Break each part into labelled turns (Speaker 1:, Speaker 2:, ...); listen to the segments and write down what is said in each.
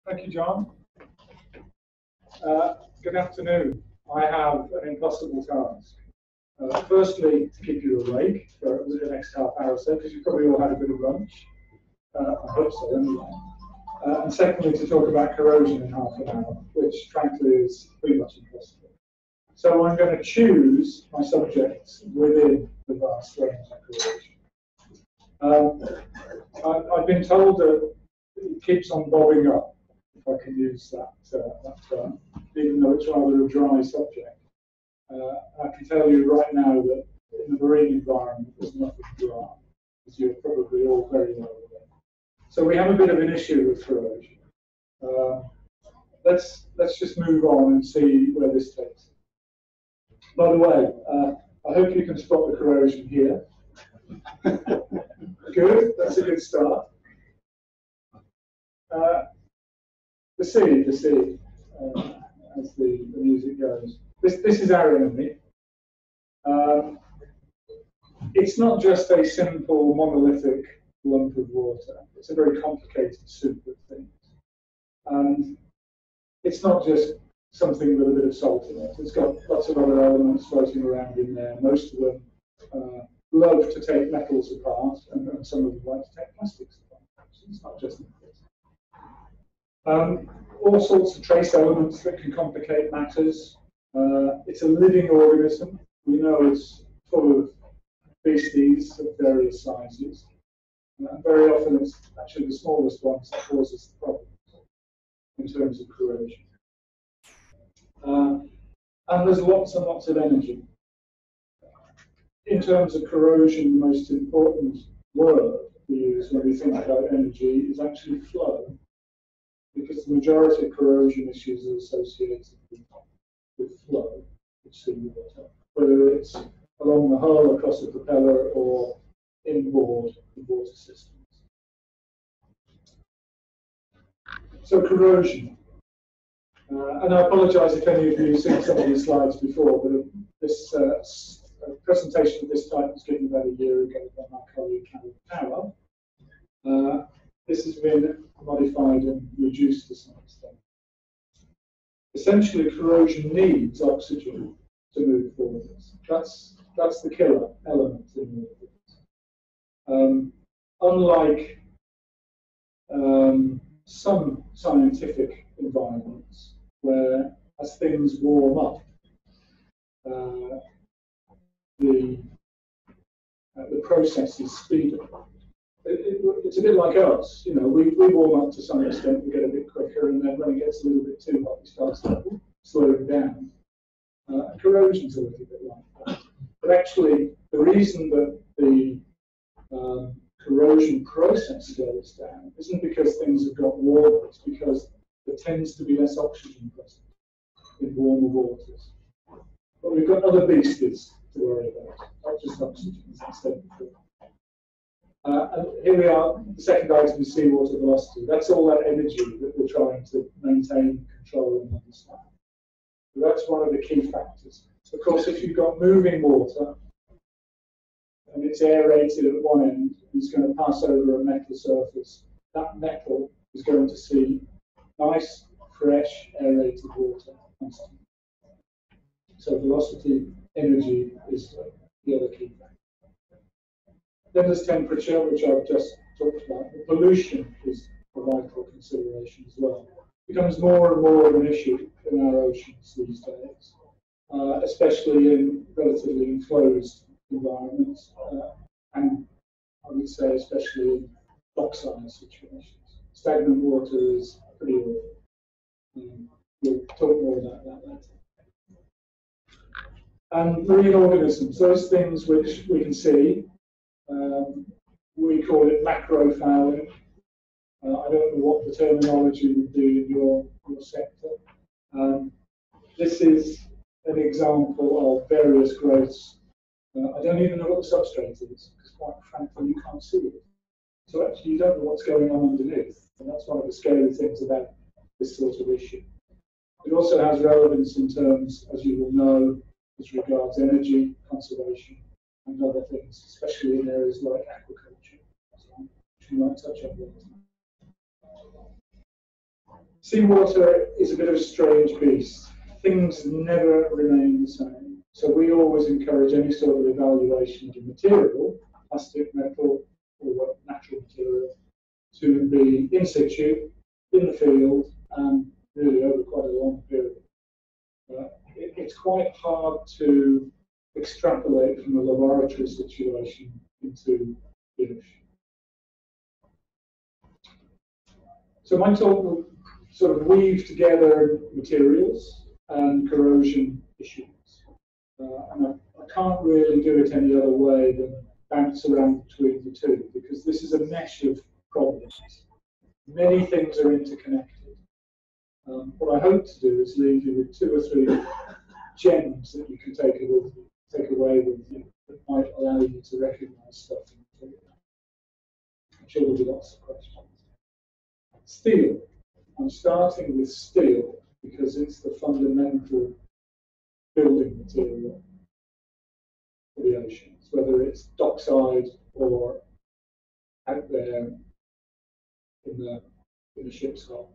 Speaker 1: Thank you, John. Good afternoon. I have an impossible task. Firstly, to keep you awake for the next half hour or so, because you probably all had a bit of lunch. I hope so, anyway. And secondly, to talk about corrosion in half an hour, which frankly is pretty much impossible. So I'm going to choose my subjects within the vast range of corrosion. I've been told that it keeps on bobbing up, if I can use that term, even though it's rather a dry subject. I can tell you right now that in the marine environment there's nothing dry, as you're probably all very well aware. So we have a bit of an issue with corrosion. Let's just move on and see where this takes us. By the way, I hope you can spot the corrosion here. Good, that's a good start. The sea, as the music goes. This is our enemy. It's not just a simple monolithic lump of water. It's a very complicated soup of things. And it's not just something with a bit of salt in it. It's got lots of other elements floating around in there. Most of them love to take metals apart, and some of them like to take plastics apart. So it's not just metals. All sorts of trace elements that can complicate matters. It's a living organism. We know it's full of beasties of various sizes. Very often it's actually the smallest ones that causes the problems in terms of corrosion. And there's lots and lots of energy. In terms of corrosion, the most important word we use when we think about energy is actually flow, because the majority of corrosion issues are associated with flow of seawater, whether it's along the hull, across the propeller, or inboard the water systems. So corrosion. And I apologise if any of you have seen some of these slides before, but this presentation of this type was given about a year ago by my colleague Carol Tower. This has been modified and reduced to some extent. Essentially, corrosion needs oxygen to move forwards. That's the killer element in all of this. Unlike some scientific environments, where as things warm up, the processes speed up. It's a bit like us, you know. We warm up to some extent, we get a bit quicker, and then when it gets a little bit too hot, we start slowing down. Corrosion's a little bit like that. But actually, the reason that the corrosion process slows down isn't because things have got warmer, it's because there tends to be less oxygen present in warmer waters. But we've got other beasties to worry about, not just oxygen, as I said before. And here we are, the second item is seawater velocity. That's all that energy that we're trying to maintain, control, and understand. So that's one of the key factors. Of course, if you've got moving water, and it's aerated at one end, it's going to pass over a metal surface. That metal is going to see nice, fresh, aerated water constantly. So velocity, energy is the other key factor. Then there's temperature, which I've just talked about. The pollution is a vital consideration as well. It becomes more and more of an issue in our oceans these days, especially in relatively enclosed environments, and I would say especially in dockside situations. Stagnant water is pretty awful. We'll talk more about that later. And marine organisms, those things which we can see, we call it macrofouling. I don't know what the terminology would be in your sector. This is an example of various growths. I don't even know what the substrate is, because quite frankly you can't see it. So actually you don't know what's going on underneath, and that's one of the scary things about this sort of issue. It also has relevance in terms, as you will know, as regards energy conservation and other things, especially in areas like aquaculture, which we might touch on later. Seawater is a bit of a strange beast. Things never remain the same. So we always encourage any sort of evaluation of material, plastic, metal, or natural material, to be in situ, in the field, and really over quite a long period. It's quite hard to extrapolate from a laboratory situation into the ocean. So my talk will sort of weave together materials and corrosion issues. And I can't really do it any other way than bounce around between the two, because this is a mesh of problems. Many things are interconnected. What I hope to do is leave you with 2 or 3 gems that you can take away with you that might allow you to recognise stuff in the field. I'm sure there'll be lots of questions. Steel. I'm starting with steel because it's the fundamental building material for the oceans, whether it's dockside or out there in the ship's hull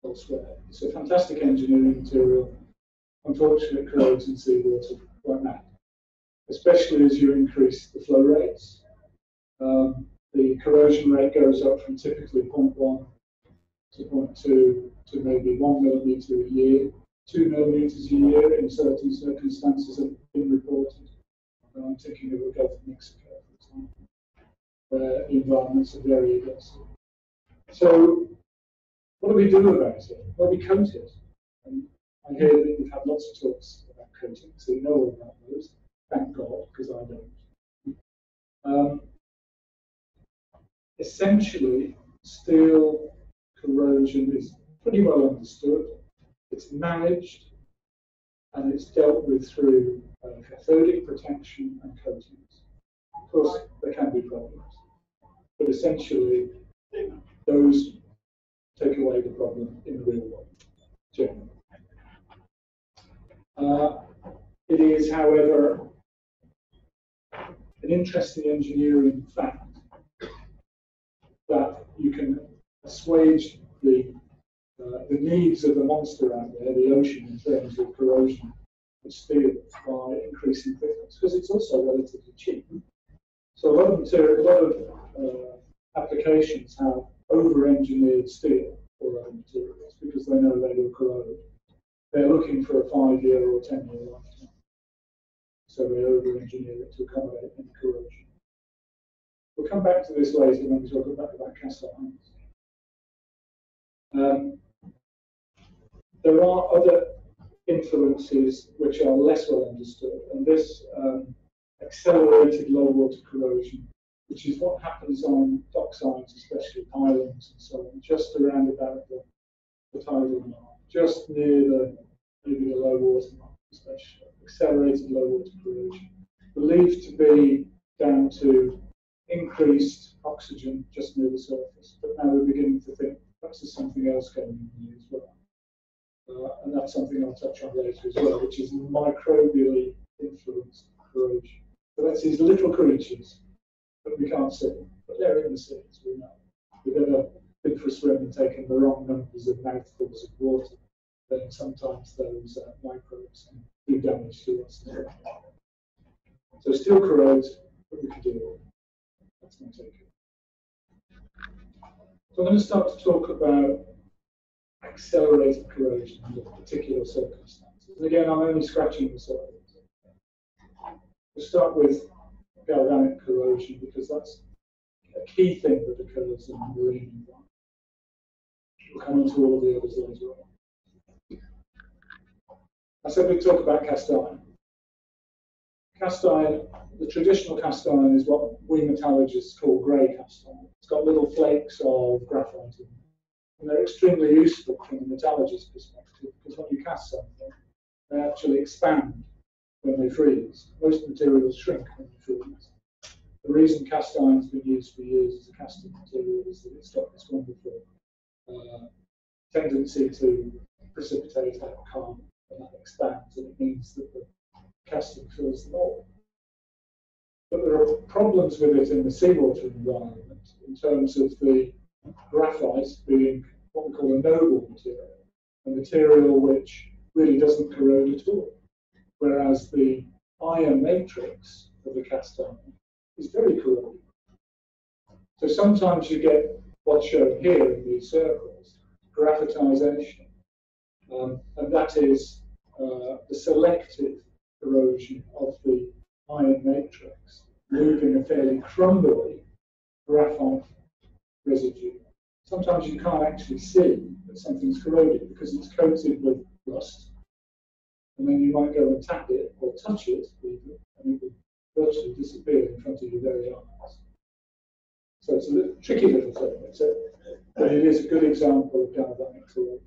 Speaker 1: elsewhere. It's a fantastic engineering material. Unfortunately, it corrodes in seawater quite bad, especially as you increase the flow rates. The corrosion rate goes up from typically 0.1 to 0.2 to maybe 1 millimetre a year. 2 millimetres a year in certain circumstances have been reported. I'm thinking of the Gulf of Mexico, for example, where the environments are very aggressive. So, what do we do about it? Well, we coat it. And I hear that you've had lots of talks about coating, so you know all about those. Thank God, because I don't. Essentially, steel corrosion is pretty well understood. It's managed, and it's dealt with through cathodic protection and coatings. Of course, there can be problems, but essentially, those take away the problem in the real world, generally. It is, however, an interesting engineering fact that you can assuage the needs of the monster out there, the ocean, in terms of corrosion of steel by increasing thickness, because it's also relatively cheap. So a lot of applications have over-engineered steel or other materials because they know they will corrode. They're looking for a 5-year or 10-year lifetime, so they over-engineer it to accommodate any corrosion. We'll come back to this later when we talk about cast irons. There are other influences which are less well understood, and this accelerated low water corrosion, which is what happens on docksides, especially islands and so on, just around about the tidal mark, just near maybe the low water mark, especially accelerated low water corrosion, believed to be down to increased oxygen just near the surface. But now we're beginning to think perhaps there's something else going on here as well. And that's something I'll touch on later as well, which is microbially influenced corrosion. So that's these little creatures that we can't see, but they're in the sea, as we know. We've ever been for a swim and taken the wrong numbers of mouthfuls of water, then sometimes those microbes can do damage to us. So still corrodes, but we can do it. That's going to take it. So I'm going to start to talk about accelerated corrosion under particular circumstances. And again, I'm only scratching the surface. We'll start with galvanic corrosion because that's a key thing that occurs in the marine environment. We'll come into all the others later on. I said we'd talk about cast iron. Cast iron, the traditional cast iron is what we metallurgists call grey cast iron. It's got little flakes of graphite in it. And they're extremely useful from a metallurgist's perspective because when you cast something, they actually expand when they freeze. Most materials shrink when they freeze. The reason cast iron's been used for years as a casting material is that it's got this wonderful tendency to precipitate out carbon, and that expands, and it means that the casting fills the mold. But there are problems with it in the seawater environment in terms of the graphite being what we call a noble material, a material which really doesn't corrode at all. Whereas the iron matrix of the cast iron is very corrosive. So sometimes you get what's shown here in these circles, graphitization, and that is the selective corrosion of the iron matrix, leaving a fairly crumbly graphite residue. Sometimes you can't actually see that something's corroded because it's coated with rust, and then you might go and tap it or touch it, even, and it will virtually disappear in front of your very eyes. So it's a tricky little thing, but it is a good example of galvanic corrosion.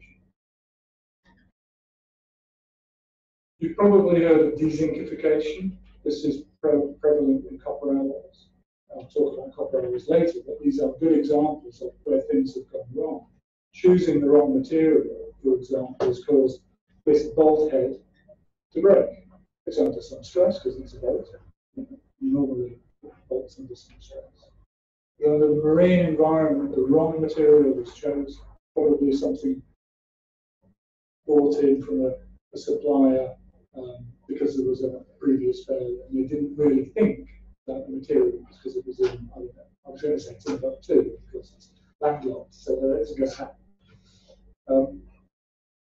Speaker 1: You've probably heard of dezincification. This is prevalent in copper alloys. I'll talk about copper alloys later, but these are good examples of where things have gone wrong. Choosing the wrong material, for example, has caused this bolt head to break. It's under some stress because it's a bolt. Normally, bolts under some stress. But under the marine environment, the wrong material was chosen, probably something bought in from a supplier because there was a previous failure, and they didn't really think that the material was because it was in, I don't know, I was going to say Timbuktu because it's landlocked, so it's going to happen.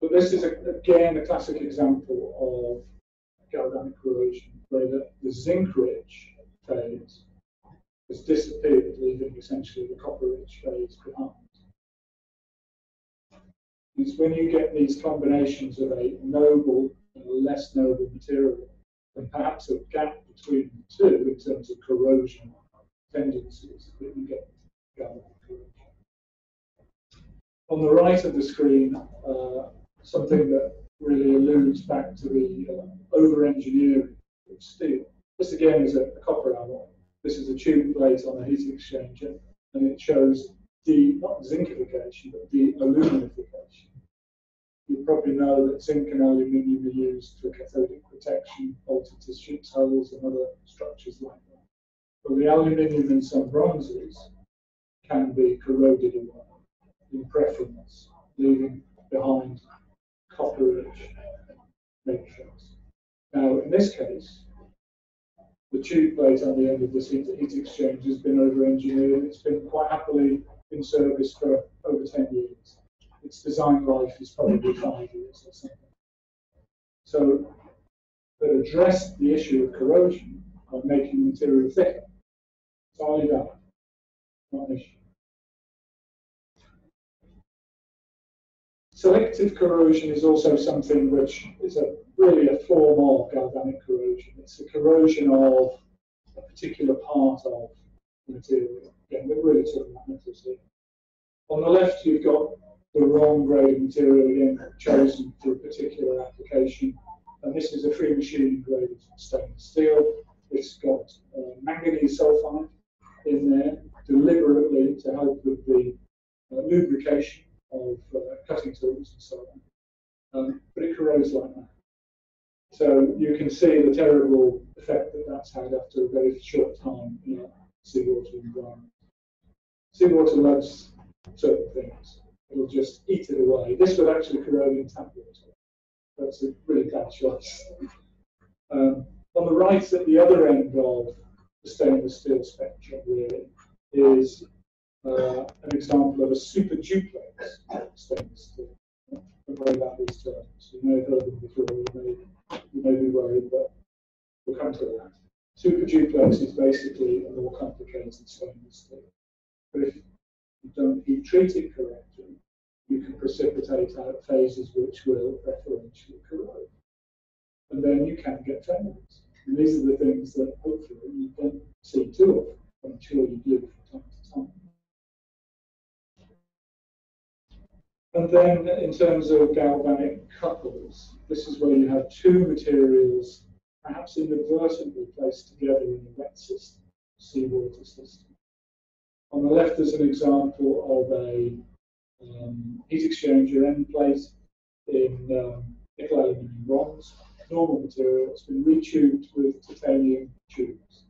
Speaker 1: But this is, again, a classic example of galvanic corrosion, where the zinc-rich phase has disappeared, leaving essentially the copper-rich phase behind. It's when you get these combinations of a noble and a less noble material, and perhaps a gap between the two in terms of corrosion tendencies, that you get galvanic corrosion. On the right of the screen, something that really alludes back to the over-engineering of steel. This again is a copper alloy. This is a tube plate on a heat exchanger, and it shows not zincification, but de-aluminification. You probably know that zinc and aluminium are used for cathodic protection, bolted to ship's hulls and other structures like that. But the aluminium in some bronzes can be corroded away in preference, leaving behind copper-rich matrix. Now, in this case, the tube plate on the end of this heat exchange has been over-engineered. It's been quite happily in service for over 10 years. Its design life is probably 5 years or something. So they addressed the issue of corrosion by making the material thicker. It's only that, not an issue. Selective corrosion is also something which is really a form of galvanic corrosion. It's the corrosion of a particular part of the material. Again, we're really talking about metals here. On the left, you've got the wrong grade of material, again, chosen for a particular application. And this is a free machining grade of stainless steel. It's got manganese sulfide in there deliberately to help with the lubrication of cutting tools and so on. But it corrodes like that. So you can see the terrible effect that that's had after a very short time in a seawater environment. Seawater loves certain things. It'll just eat it away. This would actually corrode in tap water. That's a really bad choice. On the right, at the other end of the stainless steel spectrum, really, is an example of a super duplex stainless steel. Don't worry about these terms. You may have heard them before, you may be worried, but we'll come to that. Super duplex is basically a more complicated stainless steel. But if you don't heat treat it correctly, you can precipitate out phases which will preferentially corrode. And then you can get failures. And these are the things that hopefully you don't see too often, but I'm sure you do from time to time. And then in terms of galvanic couples, this is where you have two materials perhaps inadvertently placed together in a wet system, seawater system. On the left is an example of a heat exchanger end plate in nickel aluminium bronze, normal material. It's been retubed with titanium tubes.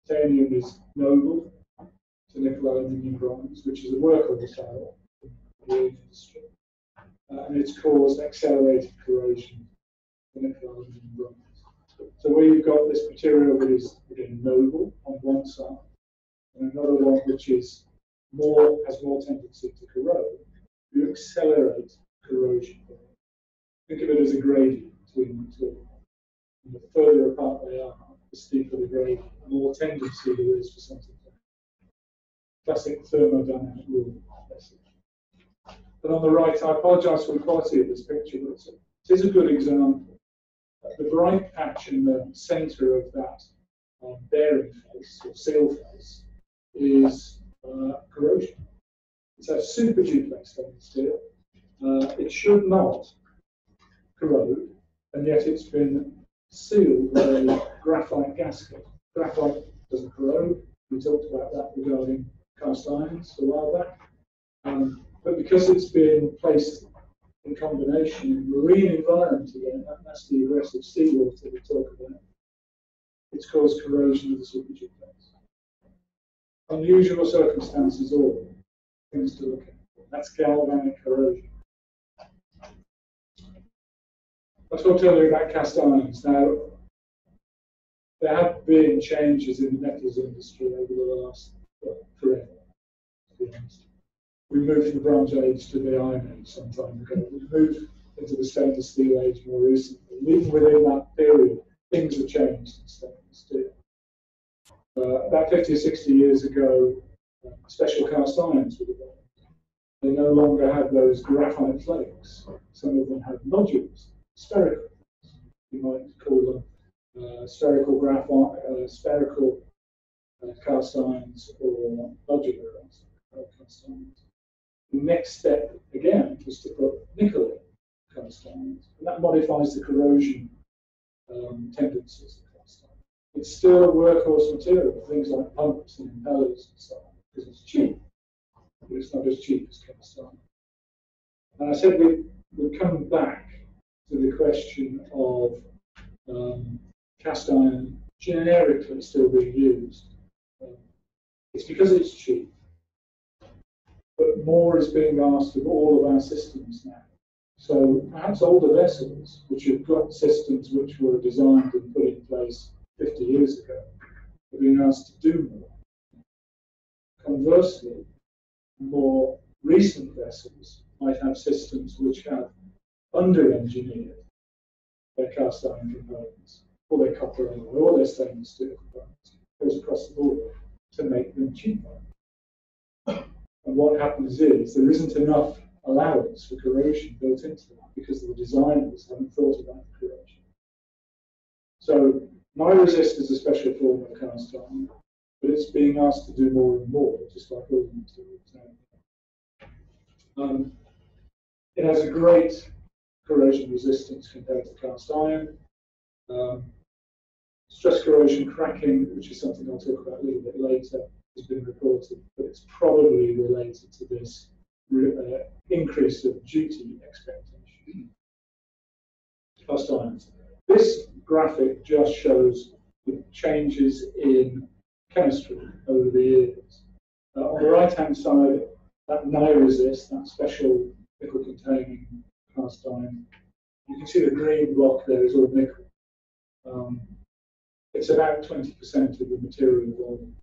Speaker 1: Titanium is noble to nickel aluminium bronze, which is a workable style marine industry. And it's caused accelerated corrosion in nickel, aluminium, and bronze. So we've got this material that is, again, noble on one side, and another one which is has more tendency to corrode. You accelerate corrosion. Think of it as a gradient between the two. And the further apart they are, the steeper the gradient, the more tendency there is for something to happen. Classic thermodynamic rule. But on the right, I apologise for the quality of this picture, but it is a good example. The bright patch in the centre of that bearing face, or seal face, is corrosion. It's a super duplex stainless steel. It should not corrode, and yet it's been sealed with a graphite gasket. Graphite doesn't corrode. We talked about that regarding cast irons a while back. But because it's been placed in combination in marine environment again, that's the aggressive seawater that we talk about, it's caused corrosion of the super duplex. Unusual circumstances, all things to look at. That's galvanic corrosion. I talked earlier about cast irons. Now, there have been changes in the metals industry over the last forever, to be honest. We moved from the Bronze Age to the Iron Age some time ago. We moved into the stainless steel age more recently. And even within that period, things have changed in stainless steel. About 50 or 60 years ago, special cast irons were developed. They no longer have those graphite flakes. Some of them have nodules, spherical. You might call them spherical graphite, spherical cast irons, or nodular cast irons. The next step, again, was to put nickel in cast irons, and that modifies the corrosion tendencies of cast iron. It's still a workhorse material for things like pumps and impellers and so on, because it's cheap, but it's not as cheap as cast iron. And I said we'd come back to the question of cast iron generically still being used. It's because it's cheap. But more is being asked of all of our systems now. So perhaps older vessels, which have got systems which were designed and put in place 50 years ago, are being asked to do more. Conversely, more recent vessels might have systems which have under-engineered their cast iron components, or their copper alloy, or their stainless steel components. It goes across the board to make them cheaper. And what happens is there isn't enough allowance for corrosion built into that because the designers haven't thought about the corrosion. So resist is a special form of cast iron, but it's being asked to do more and more, just like all the materials now. It has a great corrosion resistance compared to cast iron. Stress corrosion cracking, which is something I'll talk about a little bit later, has been reported, but it's probably related to this increase of duty expectation. Cast irons. This graphic just shows the changes in chemistry over the years. On the right-hand side, that resist, that special nickel-containing cast iron, you can see the green block there is all nickel. It's about 20% of the material volume.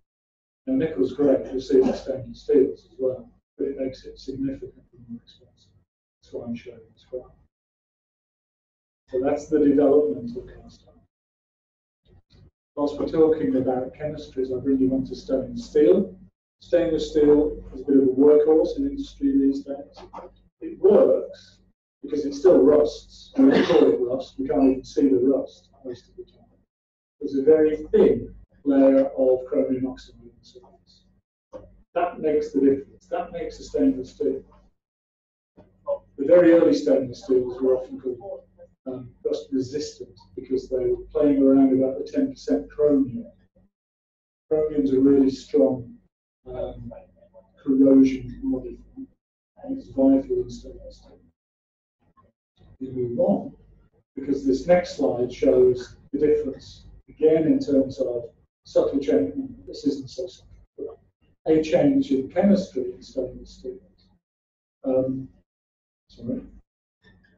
Speaker 1: Now, nickel's great, you'll see it in stainless steels as well, but it makes it significantly more expensive. That's why I'm showing this graph. So that's the development of cast iron. Whilst we're talking about chemistries, I bring you on to stainless steel. Stainless steel is a bit of a workhorse in industry these days. It works because it still rusts. And we call it rust, we can't even see the rust most of the time. There's a very thin layer of chromium oxide on the surface. That makes the difference. That makes the stainless steel. The very early stainless steels were often called rust resistant because they were playing around about the 10% chromium. Chromium's a really strong corrosion modifier, and it's vital in stainless steel. We move on because this next slide shows the difference again in terms of subtle change. This isn't so subtle, but a change in chemistry in stainless steels. Sorry,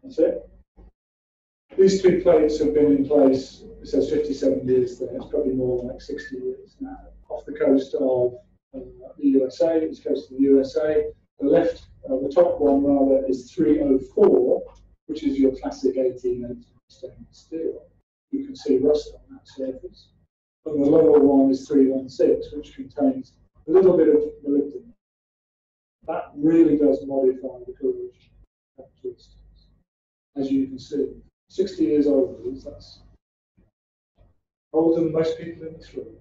Speaker 1: that's it. These two plates have been in place, it says 57 years there, it's probably more like 60 years now, off the coast of the USA, east coast of the USA. The top one rather is 304, which is your classic 1880 stainless steel. You can see rust on that surface. And the lower one is 316, which contains a little bit of molybdenum. That really does modify the corrosion characteristics, as you can see. 60 years old, that's older than most people in this room.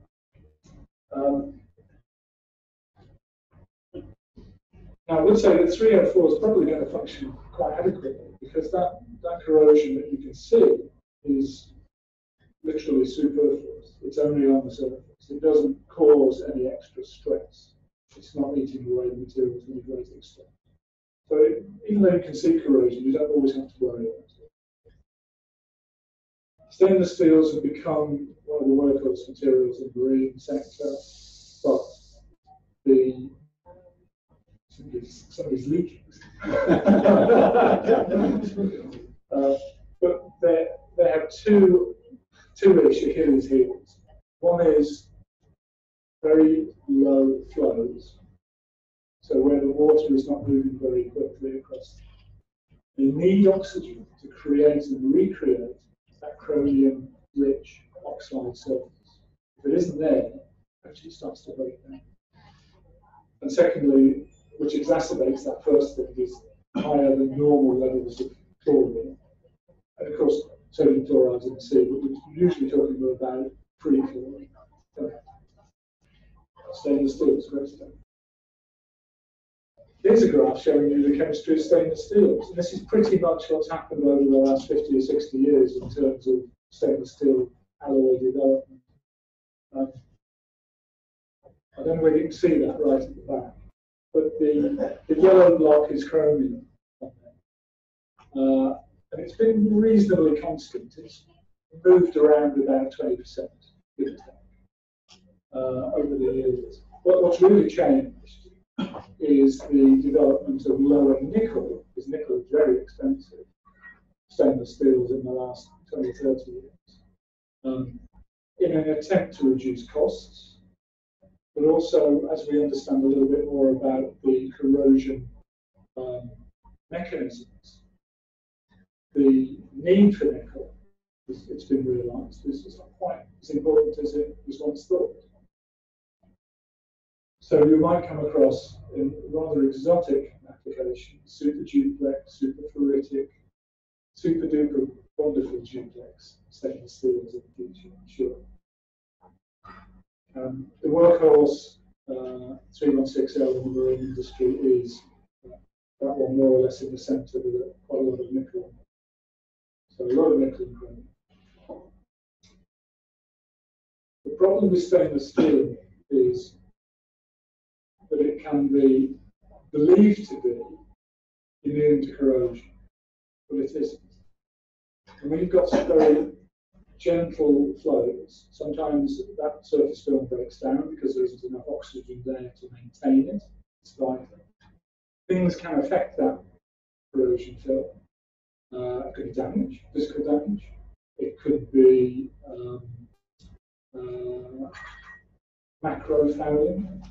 Speaker 1: Now, I would say that 304 is probably going to function quite adequately, because that corrosion that you can see is literally superfluous. It's only on the surface. It doesn't cause any extra stress. It's not eating away the material to any great extent. So even though you can see corrosion, you don't always have to worry about it. Stainless steels have become one of the workhorse materials in the marine sector, but somebody's leaking. But they have two-ish Achilles heels. One is very low flows, so where the water is not moving very quickly across. They need oxygen to create and recreate that chromium-rich oxide surface. If it isn't there, it actually starts to break down. And secondly, which exacerbates that first thing, is higher than normal levels of chlorine. And of course, sodium chloride in the sea, but we're usually talking about free chlorine. Stainless steel is great stuff. Here's a graph showing you the chemistry of stainless steels. And this is pretty much what's happened over the last 50 or 60 years in terms of stainless steel alloy development. I don't know whether you can see that right at the back, but the yellow block is chromium on there. And it's been reasonably constant. It's moved around about 20%, give or take, over the years. But what's really changed is the development of lower nickel, because nickel is very expensive, stainless steels in the last 20, 30 years, in an attempt to reduce costs, but also as we understand a little bit more about the corrosion mechanisms. The need for nickel, it's been realised, is not quite as important as it was once thought. So you might come across in rather exotic applications, super duplex, super ferritic, super duper wonderful duplex stainless steels in the future, I'm sure. The workhorse 316L in the marine industry is that one more or less in the centre with quite a lot of nickel. So a lot of nickel and chromium. The problem with stainless steel is that it can be believed to be immune to corrosion, but it isn't. And when you've got some very gentle flows, sometimes that surface film breaks down because there isn't enough oxygen there to maintain it. It's vital. Things can affect that corrosion film. It could be damage, physical damage. It could be macro fouling.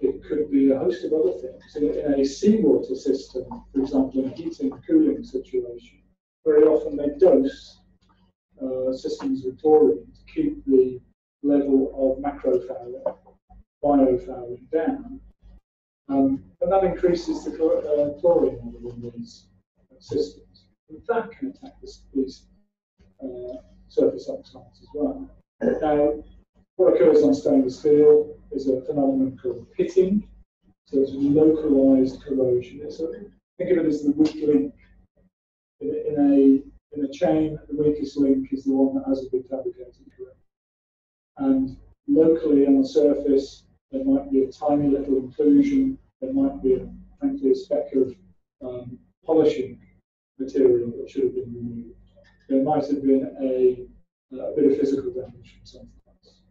Speaker 1: It could be a host of other things. In a seawater system, for example, in a heating and cooling situation, very often they dose systems with chlorine to keep the level of macro fouling, biofouling down. And that increases the chlorine level in these systems. And that can attack these surface oxides as well. Now, what occurs on stainless steel is a phenomenon called pitting. So it's localized corrosion. Think of it as the weak link. In a chain, the weakest link is the one that hasn't been fabricated correctly. And locally on the surface, there might be a tiny little inclusion. There might be, frankly, a speck of polishing material that should have been removed. There might have been a bit of physical damage from something else.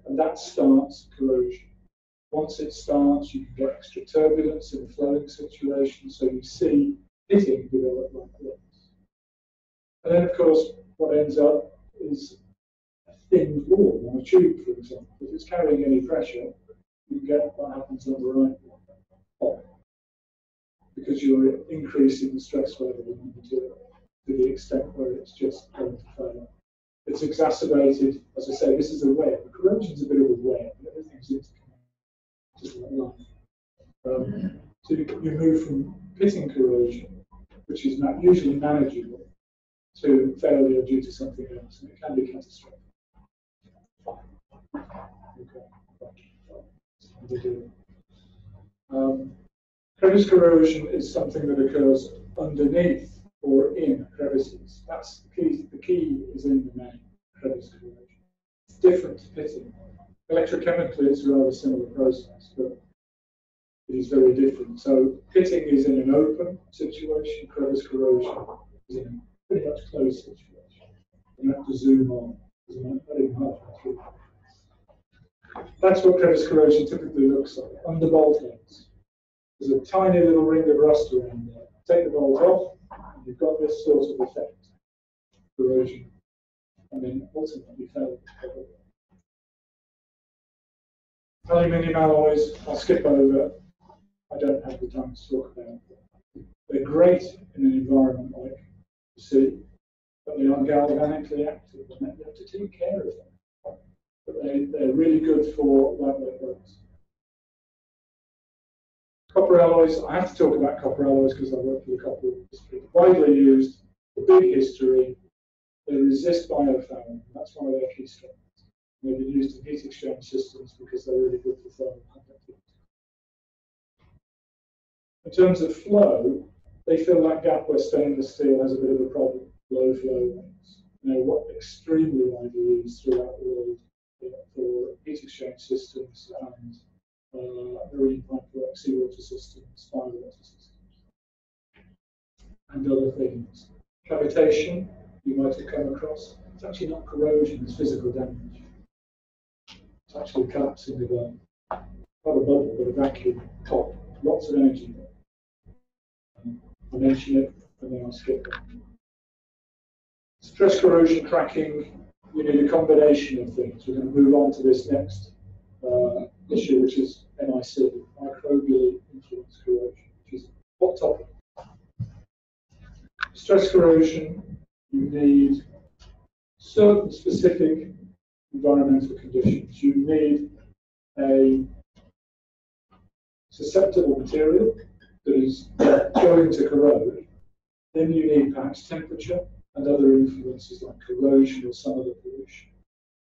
Speaker 1: And that starts corrosion. Once it starts, you can get extra turbulence in a flowing situation, so you see pitting develop like this. And then, of course, what ends up is a thin wall on a tube, for example. If it's carrying any pressure, you get what happens on the right pop, because you're increasing the stress level in the material to the extent where it's just going to fail. It's exacerbated, as I say, this is a web. Corrosion's a bit of a web, everything's interconnected, just like life. So you move from pitting corrosion, which is usually manageable, to failure due to something else, and it can be catastrophic. Crevice corrosion is something that occurs underneath or in crevices. That's the key. The key is in the main crevice corrosion. It's different to pitting. Electrochemically, it's a rather similar process, but it is very different. So pitting is in an open situation. Crevice corrosion is in a pretty much closed situation. You have to zoom on. Not even halfway through. That's what crevice corrosion typically looks like. Under bolt heads, there's a tiny little ring of rust around there. Take the bolt off, and you've got this sort of effect, corrosion, and then ultimately failure. Aluminium alloys, I'll skip over. I don't have the time to talk about them. They're great in an environment like the sea, but they are galvanically active, and you have to take care of them. But they're really good for lightweight boats. Copper alloys, I have to talk about copper alloys because I work for the copper industry. Widely used, a big history, they resist biofouling, that's one of their key strengths. They've been used in heat exchange systems because they're really good for thermal conductivity. In terms of flow, they fill that gap where stainless steel has a bit of a problem, low flow rates. What extremely widely used throughout the world for heat exchange systems and marine pipework, seawater systems, firewater systems, and other things. Cavitation, you might have come across. It's actually not corrosion, it's physical damage. It's actually collapsing of a, not a bubble, but a vacuum top. Lots of energy there. I mention it, and then I'll skip it. Stress corrosion cracking, we need a combination of things. We're going to move on to this next issue, which is MIC, microbially influenced corrosion, which is a hot topic. Stress corrosion, you need certain specific environmental conditions. You need a susceptible material that is going to corrode. Then you need perhaps temperature and other influences like corrosion or some other pollution.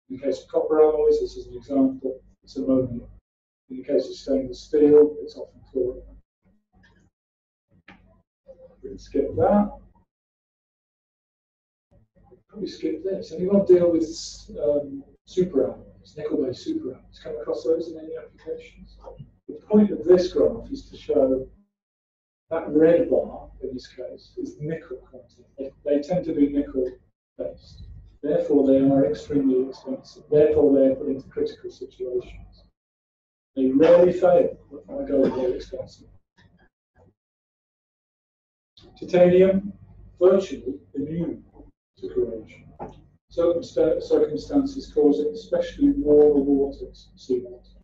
Speaker 1: In the case of copper alloys, this is an example, it's ammonia. In the case of stainless steel, it's often chlorine. We can skip that. Probably skip this. Anyone deal with super alloys, nickel-based super alloys? Come across those in any applications? The point of this graph is to show that red bar, in this case, is nickel content. They tend to be nickel-based. Therefore, they are extremely expensive. Therefore, they are put into critical situations. They rarely fail, but I go very expensive. Titanium, virtually immune to corrosion. Certain circumstances cause it, especially warmer waters, seawater.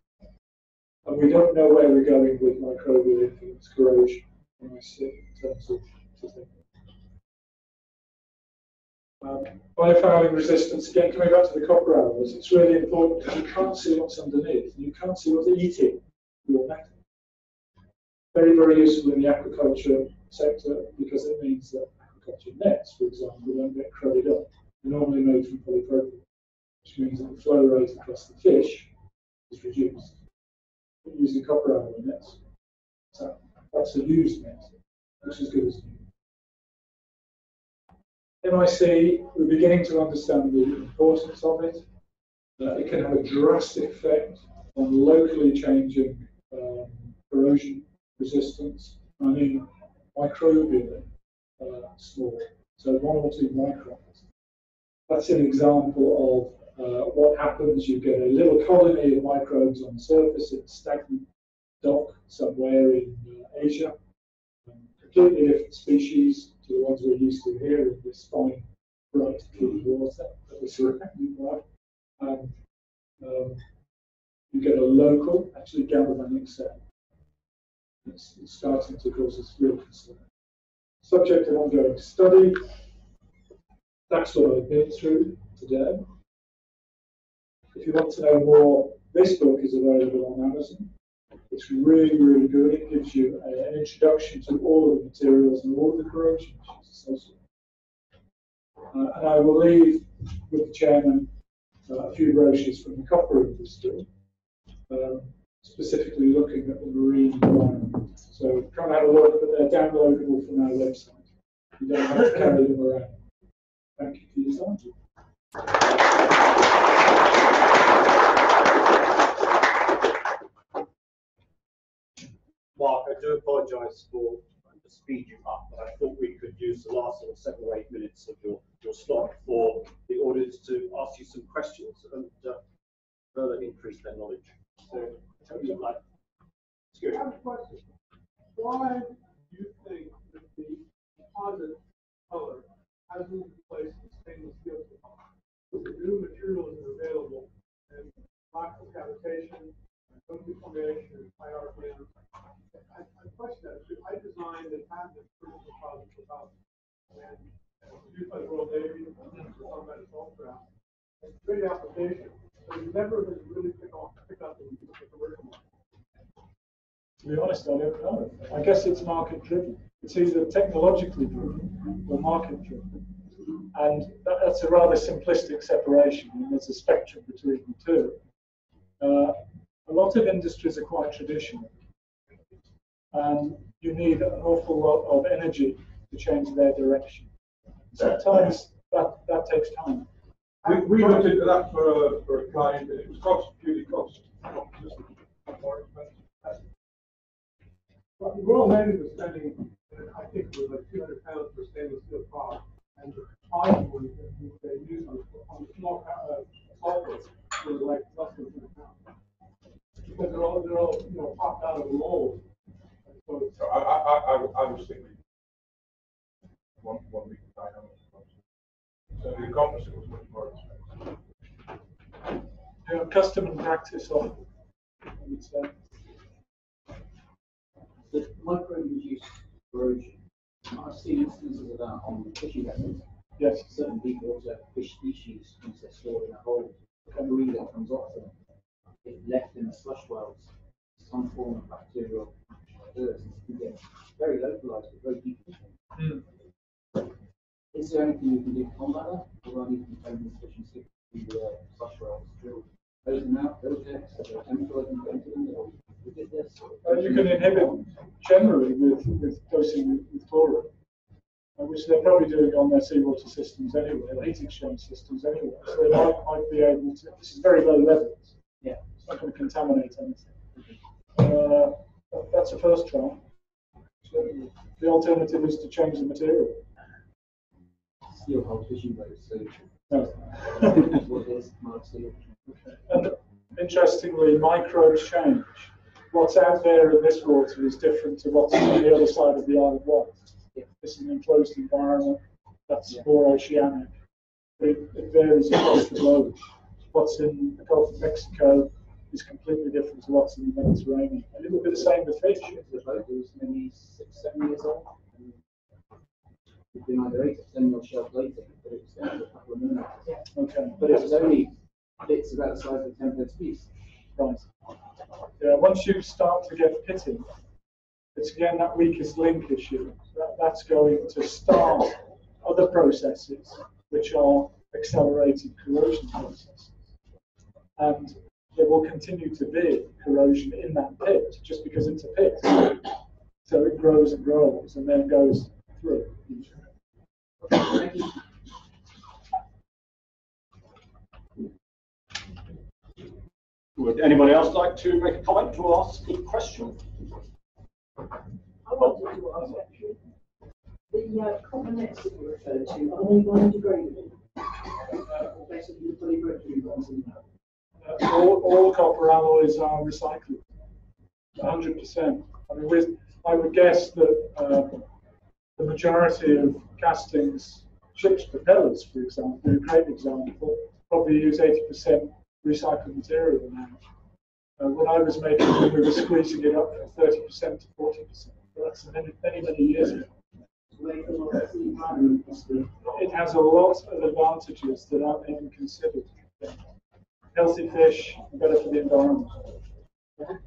Speaker 1: And we don't know where we're going with microbial influence corrosion when I see in terms of titanium. Biofouling resistance, again, coming back to the copper alloys, it's really important because you can't see what's underneath, and you can't see what's eating your metal. Very, very useful in the aquaculture sector because it means that aquaculture nets, for example, don't get crudded up. They're normally made from polypropylene, which means that the flow rate across the fish is reduced. But using copper alloy nets, so that's a used net, which is good as new. MIC, we're beginning to understand the importance of it. It can have a drastic effect on locally changing corrosion resistance. I mean, microbially small, so 1 or 2 microns. That's an example what happens? You get a little colony of microbes on the surface in a stagnant dock somewhere in Asia. Completely different species to the ones we're used to here in this fine, bright, clean water that we're surrounded by. And you get a local, actually galvanic cell. It's starting to cause us real concern. Subject of ongoing study. That's what I've been through today. If you want to know more, this book is available on Amazon. It's really, really good. It gives you an introduction to all of the materials and all of the corrosion issues associated. And I will leave with the chairman a few brochures from the copper industry, specifically looking at the marine environment. So come and have a look, but they're downloadable from our website. You don't have to carry them around. Thank you for your time.
Speaker 2: Mark, I do apologise for the speed you up, but I thought we could use the last sort of 7 or 8 minutes of your slot for the audience to ask you some questions and further increase their knowledge. So, tell me like, it's good.
Speaker 3: I have a question. Why do you think that the composite color hasn't replaced the stainless steel color? The new materials are available, and lack of cavitation, no deformation, high RPM. I question that. I designed a patent for composite without, and used by the Royal Navy, on that assault craft. It's a great application, but it never has really picked up in the commercial market.
Speaker 1: To be honest, I don't know. I guess it's market driven. It's either technologically driven or market driven. And that's a rather simplistic separation, and there's a spectrum between the two. A lot of industries are quite traditional, and you need an awful lot of energy to change their direction. Sometimes that takes time.
Speaker 3: We looked into that for a client, and it was purely cost. More expensive. Well, the Royal Navy was spending, I think it was like £200 for stainless steel product, and the iron ones that they used on the small sulfurs were like less than £200. Because they're all popped out of the mold. So I was thinking one week dynamic. So the composite was much more expensive.
Speaker 1: Yeah, custom and practice often, I would say.
Speaker 4: The micro-induced corrosion, I've seen instances of that on fishing vessels.
Speaker 1: Yes.
Speaker 4: Certain deep water fish species, once they're stored in a hole, the breed that comes off them, if left in the slush wells, some form of bacterial occurs, and you get very localized but very deep fishing. Is there anything you can do to combat that? Or are these contaminants fish and skip through the slush wells drilled? Those them out, those decks, are there chemicals that go into them? Or we did this?
Speaker 1: You can inhibit generally with dosing with chlorine, which they're probably doing on their seawater systems anyway, or heat exchange systems anyway. So they might be able to. This is very low levels.
Speaker 4: Yeah.
Speaker 1: It's not going to contaminate anything. That's a first try. So the alternative is to change the material.
Speaker 4: Steel hull fishing boats, so
Speaker 1: No.
Speaker 4: what is mild steel?
Speaker 1: And interestingly, microbes change. What's out there in this water is different to what's on the other side of the Isle of Wight. This is an enclosed environment, that's more oceanic. It varies across the globe. What's in the Gulf of Mexico is completely different to what's in the Mediterranean. And it will be the same with fish.
Speaker 4: The boat was maybe 6-7 years old. It's been either 8 or 10 mil shelf later, but it was down to a couple of minutes.
Speaker 1: Okay.
Speaker 4: But it was only bits about the size of a 10-foot piece.
Speaker 1: Right. Yeah, once you start to get pitting, it's again that weakest link issue. That's going to start other processes which are accelerated corrosion processes. And there will continue to be corrosion in that pit just because it's a pit. So it grows and grows and then goes through.
Speaker 4: Thank you.
Speaker 2: Would anybody else like to make a comment or ask a question?
Speaker 5: I wanted to ask actually, the copper nets that you referred to, are they biodegradable? Or
Speaker 4: basically fully brick-free ones in there.
Speaker 1: All copper alloys are recycled, 100%. I mean, I would guess that the majority of castings, ships' propellers, for example, a great example, probably use 80% recycled material now. When I was making it, we were squeezing it up from 30% to 40%. That's many years ago. It has a lot of advantages that aren't even considered. Healthy fish, better for the environment.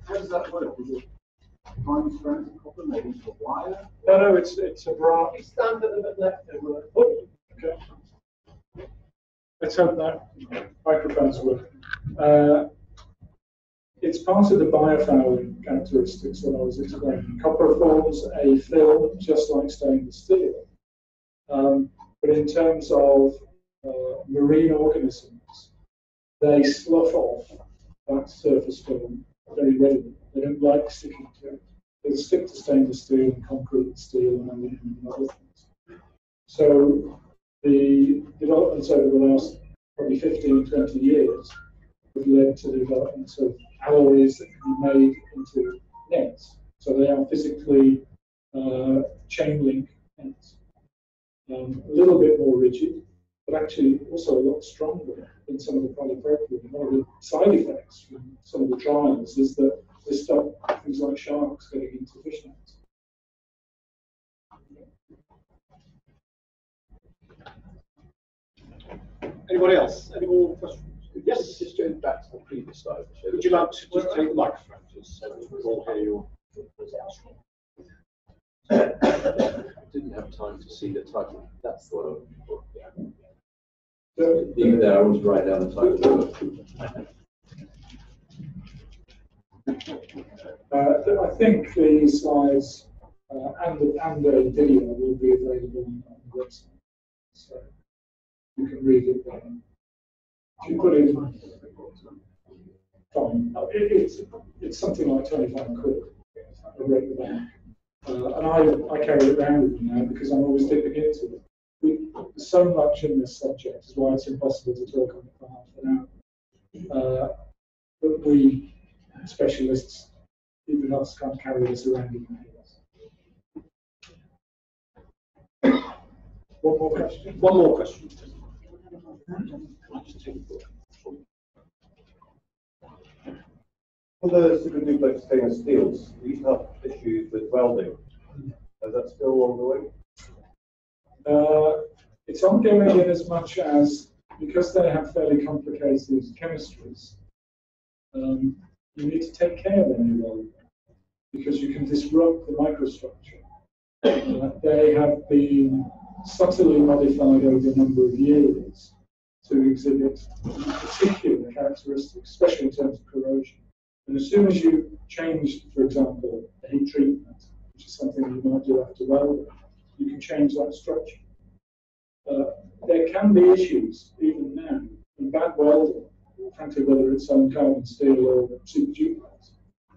Speaker 4: How does that work? Is it fine strands of copper made into a wire?
Speaker 1: No, it's a branch.
Speaker 5: It's standard but leftover.
Speaker 1: Oh, okay. Let's hope that microphones work. It's part of the biofouling characteristics that I was explaining. Copper forms a film just like stainless steel. But in terms of marine organisms, they slough off that surface film very readily. They don't like sticking to it. They stick to stainless steel and concrete and steel and aluminum and other things. So the developments over the last probably 15, 20 years have led to the development of alloys that can be made into nets. So they are physically chain link nets. A little bit more rigid, but actually also a lot stronger than some of the polypropylene. One of the side effects from some of the trials is that they stop things like sharks getting into fish nets.
Speaker 2: Anybody else? Any more questions?
Speaker 6: Yes, just going back to the previous slide.
Speaker 2: Would you like to just take the microphone, just so we can all hear you?
Speaker 6: I didn't have time to see the title. That's what I
Speaker 1: So,
Speaker 6: even there, I was write down the title.
Speaker 1: I think the slides and a video will be available on the website, so you can read it there. If you put in, fine. It's something like 25 quid. I break the bank. And I carry it around with me now because I'm always dipping into it. There's so much in this subject, is why it's impossible to talk on it for half an hour. But we specialists, even us, can't carry this around in our heads. One more question.
Speaker 2: One more question.
Speaker 7: For the super duplex stainless steels, we used to have issues with welding. Is that still ongoing?
Speaker 1: It's ongoing in as much as, because they have fairly complicated chemistries, you need to take care when you weld them, because you can disrupt the microstructure. They have been subtly modified over a number of years to exhibit particular characteristics, especially in terms of corrosion. And as soon as you change, for example, the heat treatment, which is something you might do after welding, you can change that structure. There can be issues, even now, in bad welding, frankly, whether it's on carbon steel or super duplex,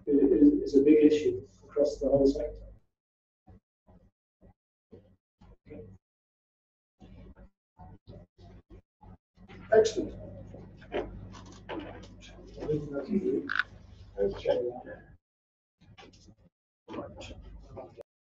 Speaker 1: is a big issue across the whole sector.
Speaker 2: Excellent.
Speaker 1: Okay.